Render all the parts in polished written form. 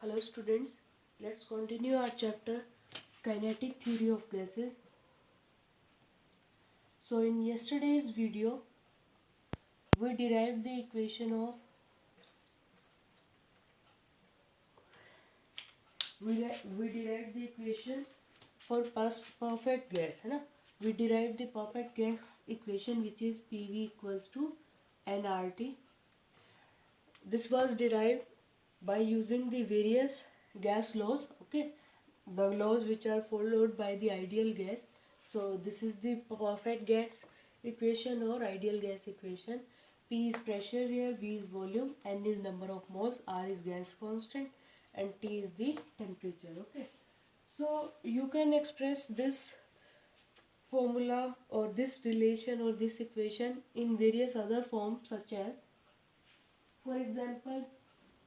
Hello students, let's continue our chapter Kinetic Theory of Gases. So in yesterday's video we derived the equation of we derived the equation for perfect gas, है ना? We derived the perfect gas equation which is PV equals to nRT. This was derived by using the various gas laws, okay, the laws which are followed by the ideal gas. So this is the perfect gas equation or ideal gas equation. P is pressure here, V is volume, N is number of moles, R is gas constant, and T is the temperature. Okay, so you can express this formula or this relation or this equation in various other forms, such as, for example,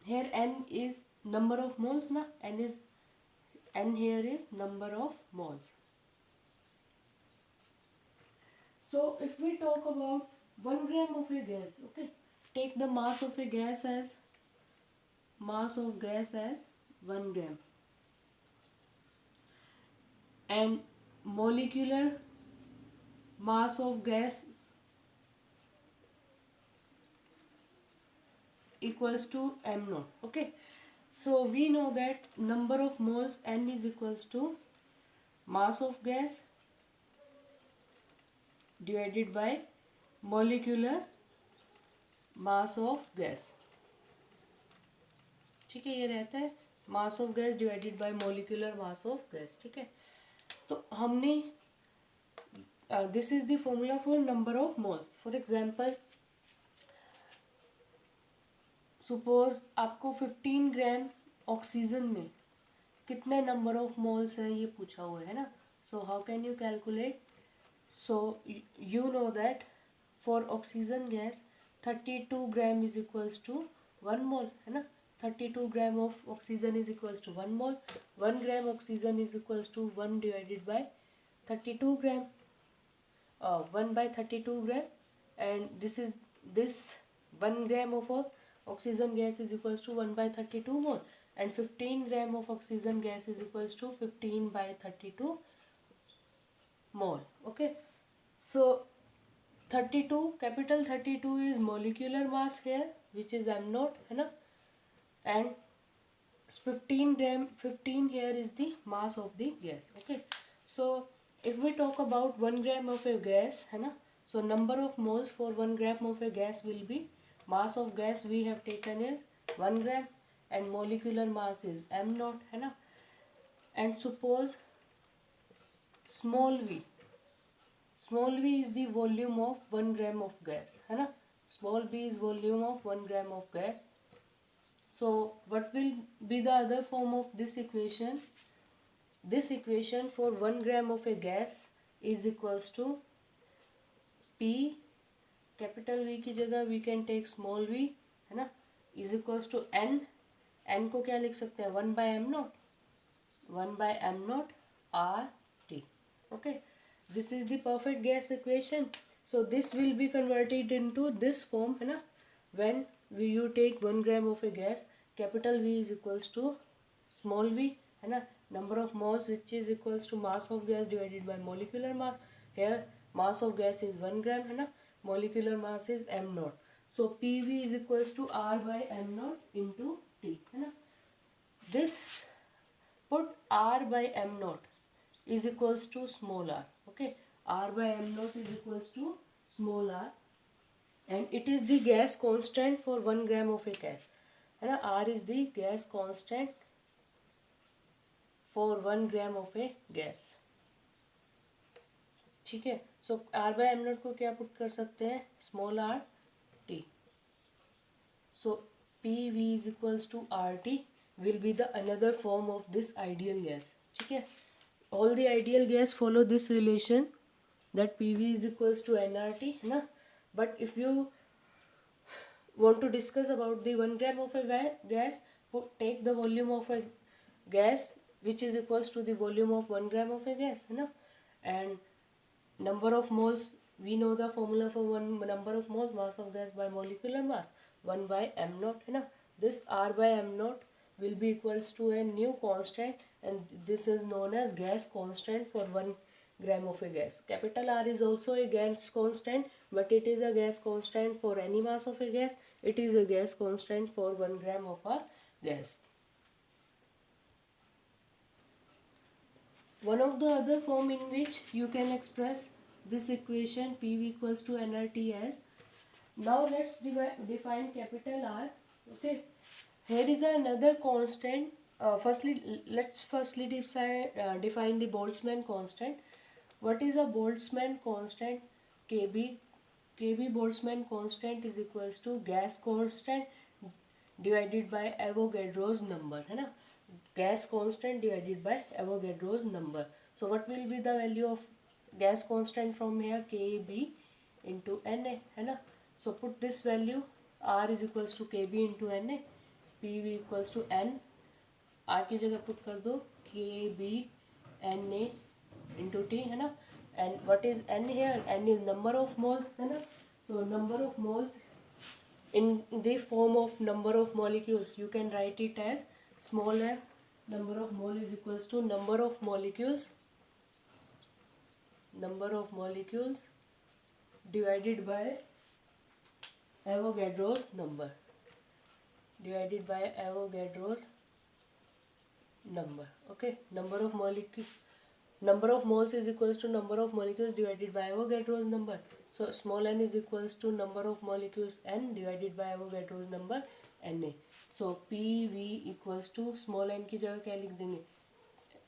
here n is number of moles, na, n here is number of moles. So if we talk about 1 gram of a gas, okay, take the mass of a gas as 1 gram, and molecular mass of gas equals to m naught. Okay, so we know that number of moles n is equals to mass of gas divided by molecular mass of gas. ठीक है, ये रहता है mass of gas divided by molecular mass of gas. ठीक है, तो हमने this is the formula for number of moles. For example, suppose आपको 15 ग्राम ऑक्सीजन में कितने नंबर ऑफ मोल्स हैं ये पूछा हुआ है ना. So how can you calculate? So you know that for oxygen gas 32 gram is equals to 1 mole, है ना. 32 gram of oxygen is equals to 1 mole. 1 gram oxygen is equals to 1 divided by 32 gram, 1 by 32 gram, and this 1 gram of oxygen gas is equals to 1 by 32 mole, and 15 gram of oxygen gas is equals to 15 by 32 mole. Okay, so 32, capital 32 is molecular mass here, which is m naught, है ना, and 15 here is the mass of the gas. Okay, so if we talk about 1 gram of a gas, है ना, so number of moles for 1 gram of a gas will be, mass of gas we have taken is 1 gram and molecular mass is m naught, है ना. And suppose small v is the volume of 1 gram of gas, है ना. Small v is volume of 1 gram of gas. So what will be the other form of this equation? This equation for 1 gram of a gas is equals to P, capital V की जगह we can take small v, है ना, is equals to n. n को क्या लिख सकते हैं? 1 by m naught, 1 by m naught R T. Okay, this is the perfect gas equation. So this will be converted into this form, है ना, when you take 1 gram of a gas, capital V is equals to small v, है ना, number of moles which is equals to mass of gas divided by molecular mass. Here mass of gas is 1 gram, है ना, molecular mass is m naught. So PV is equals to R by m naught into T, है ना. This, put R by m naught is equals to small r. Okay, R by m naught is equals to small r, and it is the gas constant for 1 gram of a gas, है ना. R is the gas constant for 1 gram of a gas. ठीक है, सो R by m naught को क्या put कर सकते हैं? Small r t. So PV is equals to RT will be the another form of this ideal gas. ठीक है, all the ideal gas follow this relation that PV is equals to nRT, है ना. But if you want to discuss about the 1 gram of a gas, take the volume of a gas which is equals to the volume of 1 gram of a gas, है ना, and number of moles, we know the formula for one number of moles, mass of gas by molecular mass, 1 by m naught, है ना. This R by m naught will be equals to a new constant, and this is known as gas constant for 1 gram of a gas. Capital R is also a gas constant, but it is a gas constant for any mass of a gas. It is a gas constant for 1 gram of a gas. One of the other form in which you can express this equation PV equals to nRT as, now let's define capital R. Okay, here is another constant. Let's firstly define the Boltzmann constant. What is a Boltzmann constant? Kb Boltzmann constant is equals to gas constant divided by Avogadro's number, है ना? Gas constant divided by Avogadro's number. So what will be the value of gas constant from here? Kb into Na, है ना? So put this value, R is equals to Kb into Na, Pv equals to N. R की जगह put कर दो Kb Na into T, है ना? And what is N here? N is number of moles, है ना? So number of moles in the form of number of molecules, you can write it as small f. Number of mole is equals to number of molecules divided by Avogadro's number, okay. Number of moles is equals to number of molecules divided by Avogadro's number. So small n is equals to number of molecules n divided by Avogadro's number Na. So PV equals to small n की जगह क्या लिख देंगे?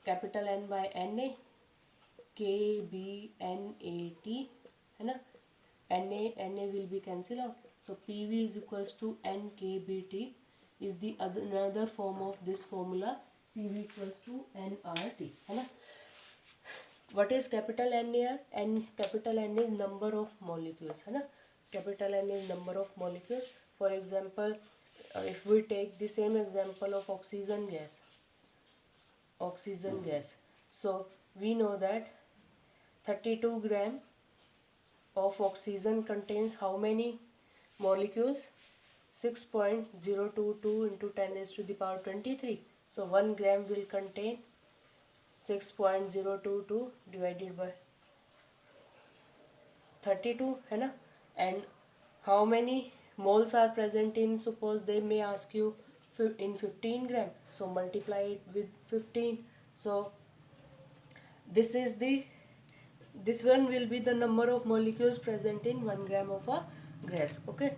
Capital N by Na, KBNAT, है ना? Na will be cancelled out. So PV is equals to NKBT is the another form of this formula. PV equals to nRT, है ना? What is capital N here? Capital N is number of molecules, है ना? Capital N is number of molecules. For example, if we take the same example of oxygen gas, so we know that 32 gram of oxygen contains how many molecules? 6.022 into 10 raised to the power 23. So 1 gram will contain 6.022 divided by 32, है ना? And how many moles are present in, suppose they may ask you in 15 gram, so multiply it with 15. So this one will be the number of molecules present in 1 gram of a gas, okay.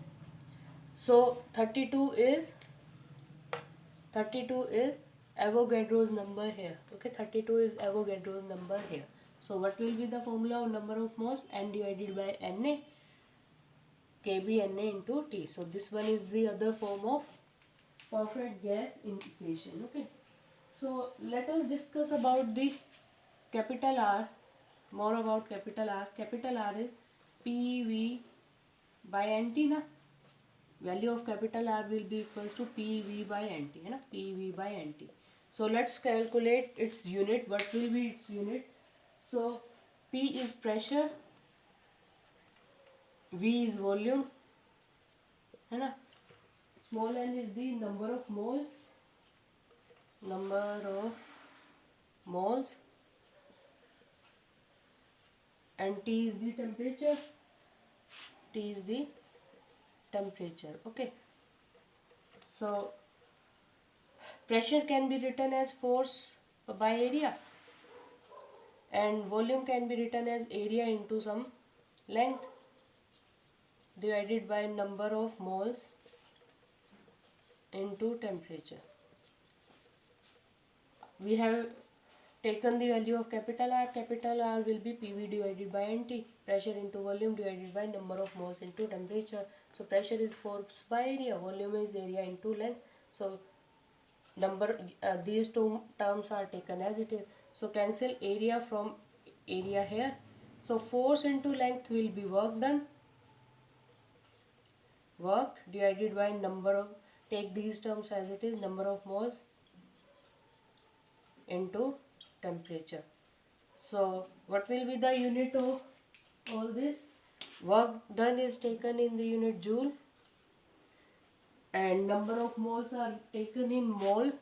So 32 is Avogadro's number here, okay. 32 is Avogadro's number here. So what will be the formula of number of moles? N divided by Na, Kb Na into T. So this one is the other form of perfect gas in equation, okay. So let us discuss about the capital R, more about capital R. Capital R is PV by NT, na? Value of capital R will be equals to PV by NT, है ना? PV by NT. So let's calculate its unit. What will be its unit? So P is pressure, V is volume, है ना? Small n is the number of moles, and T is the temperature, okay. So pressure can be written as force by area, and volume can be written as area into some length divided by number of moles into temperature. We have taken the value of capital R. Capital R will be PV divided by NT, pressure into volume divided by number of moles into temperature. So pressure is force by area, volume is area into length. So these two terms are taken as it is. So cancel area from area here. So force into length will be work done, work divided by number of, take these terms as it is, number of moles into temperature. So what will be the unit of all this? Work done is taken in the unit joule, and number of moles are taken in mole.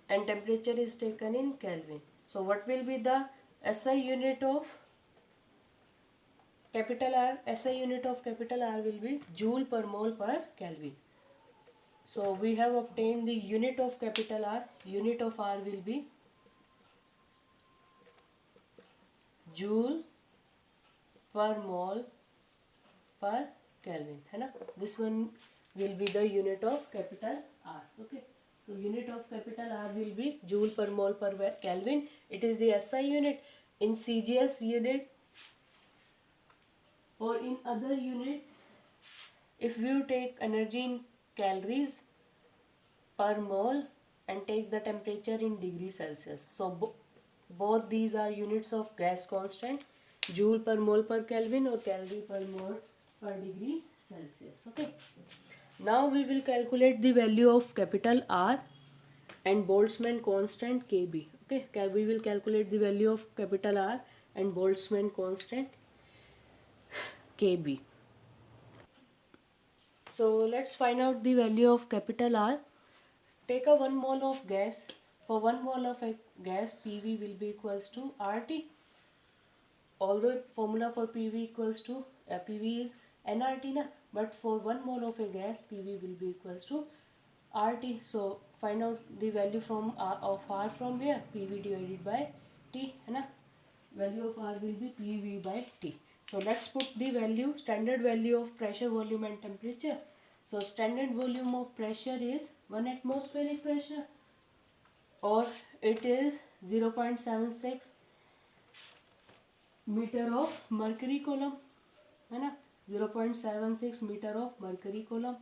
and temperature is taken in Kelvin. So what will be the SI unit of capital R? SI unit of capital R will be joule per mole per Kelvin. So we have obtained the unit of capital R. Unit of R will be joule per mole per Kelvin, है ना? This one will be the unit of capital R. Okay. So unit of capital R will be joule per mole per Kelvin. It is the SI unit. In CGS unit or in other unit, if you take energy in calories per mole and take the temperature in degree Celsius. So both these are units of gas constant, joule per mole per Kelvin or calorie per mole per degree Celsius. Okay. Now we will calculate the value of capital R and Boltzmann constant Kb. Okay, we will calculate the value of capital R and Boltzmann constant Kb. So let's find out the value of capital R. Take a 1 mole of gas. For 1 mole of a gas, PV will be equals to RT. Although formula for PV equals to PV is nRT na, but for 1 mole of a gas, PV will be equals to RT. So find out the value from of R from here. PV divided by T, है ना? Value of R will be PV by T. So let's put the value, standard value of pressure, volume and temperature. So standard volume of pressure is 1 atmospheric pressure, or it is 0.76 meter of mercury coulomb, है ना? 0.76 meter of mercury coulomb.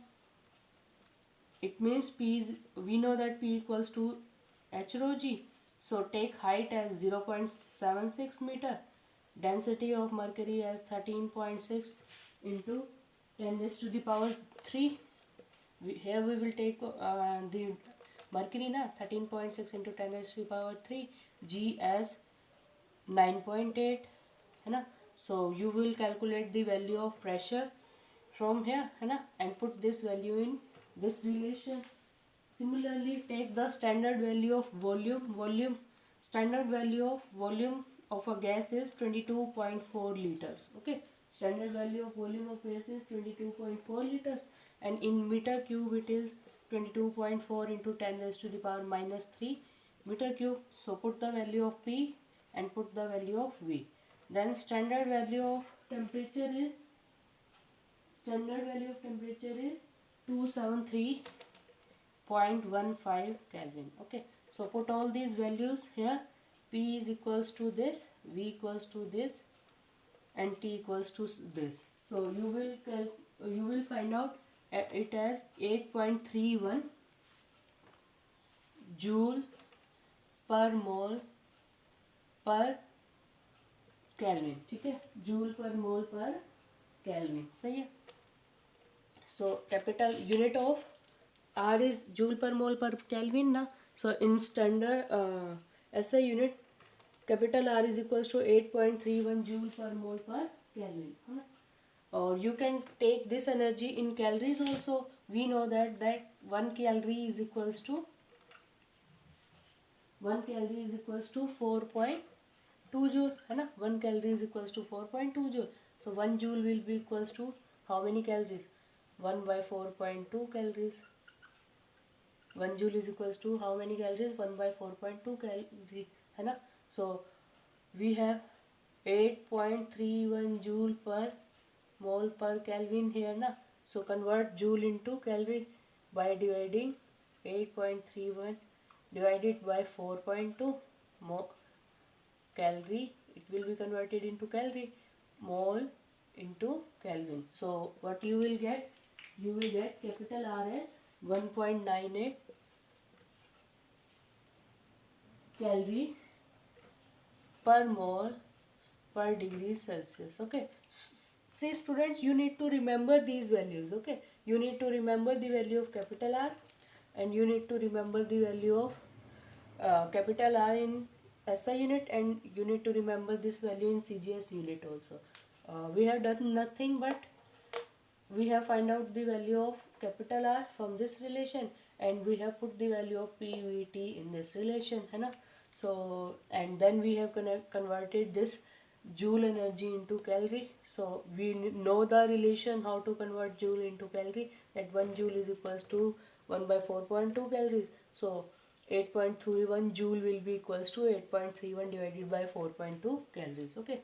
It means P is, we know that P equals to H rho G. So take height as 0.76 meter. Density of mercury as 13.6 into 10 raised to the power 3. Here we will take the mercury na, 13.6 into 10 raised to the power 3. G as 9.8, है ना? So you will calculate the value of pressure from here, है ना, and put this value in this relation. Similarly, take the standard value of volume. Standard value of volume of a gas is 22.4 liters. Okay, standard value of volume of gas is 22.4 liters, and in meter cube it is 22.4 into 10 raised to the power minus 3 meter cube. So put the value of P and put the value of V. Then standard value of temperature is 273.15 Kelvin. Okay, so put all these values here. P is equals to this, V equals to this, and T equals to this. So you will find out it as 8.31 joule per mole per Kelvin. ठीक है, joule per mole per Kelvin. सही है. So capital unit of R is joule per mole per Kelvin na. So in standard SI unit, capital R is equals to 8.31 joule per mole per Kelvin. Or you can take this energy in calories also. We know that 1 calorie is equals to 4.2 joule, है ना? 1 calorie is equals to 4.2 joule. So 1 joule will be equals to how many calories? 1 by 4.2 calories. 1 joule is equals to how many calories? 1 by 4.2 calories, है ना? So we have 8.31 joule per mole per Kelvin here na. So convert joule into calorie by dividing 8.31 divided by 4.2 calorie. It will be converted into calorie. Mole into Kelvin. So what you will get? You will get capital R as 1.98 calorie per mole per degree Celsius. Okay. See students, you need to remember these values. Okay. You need to remember the value of capital R, and you need to remember the value of capital R in SI unit, and you need to remember this value in CGS unit also. We have done nothing but we have find out the value of capital R from this relation, and we have put the value of PVT in this relation, है ना. So and then we have converted this joule energy into calorie. So we know the relation how to convert joule into calorie, that 1 joule is equals to 1 by 4.2 calories. So 8.31 joule will be equals to 8.31 divided by 4.2 calories. Okay.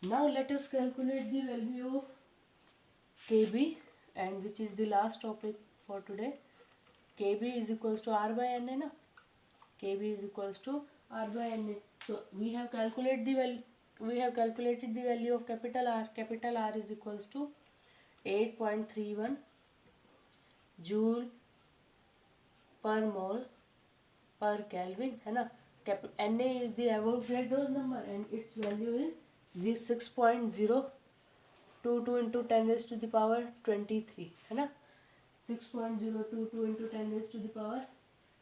Now let us calculate the value of Kb, and which is the last topic for today. Kb is equals to R by Na, na? Kb is equals to R by Na. So we have calculated the value of capital R. Capital R is equals to 8.31 joule per mole per Kelvin, है ना. Na is the Avogadro's number and its value is 6.022 into 10 raised to the power 23, है ना. 6.022 into 10 raised to the power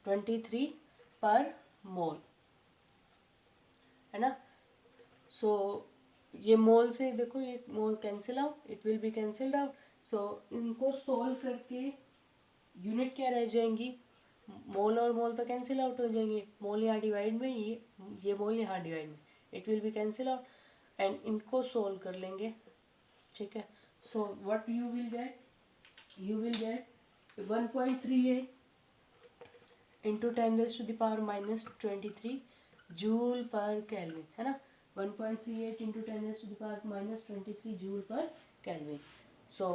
23 per mole, है ना. सो ये मोल से देखो, ये mole cancel out, it will be cancelled out. So इनको सोल्व करके यूनिट क्या रह जाएंगी, मोल और मोल तो कैंसिल आउट हो जाएंगे. मोल यहाँ डिवाइड में, ये मोल यहाँ डिवाइड में, it will be cancel out. And इनको सोल्व कर लेंगे, ठीक है. So what you will get 1.38 into 10 raise to the power -23 joule per kelvin, है ना. 1.38 into 10 raise to the power -23 joule per kelvin. So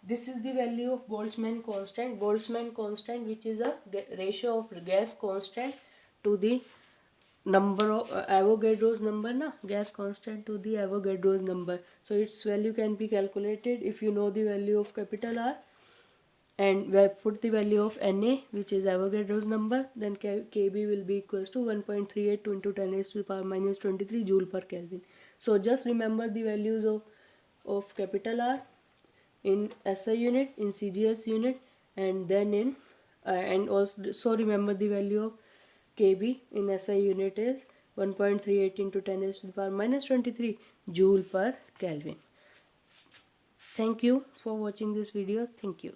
this is the value of Boltzmann constant, which is a ratio of gas constant to the number of Avogadro's number, na, gas constant to the Avogadro's number. So its value can be calculated if you know the value of capital R, and we have put the value of Na, which is Avogadro's number, then Kb will be equals to 1.38 into 10 raised to the power -23 joule per Kelvin. So just remember the values of capital R in SI unit, in CGS unit, and then in and also remember the value of Kb in SI unit is 1.38 into 10 raised to the power -23 joule per Kelvin. Thank you for watching this video. Thank you.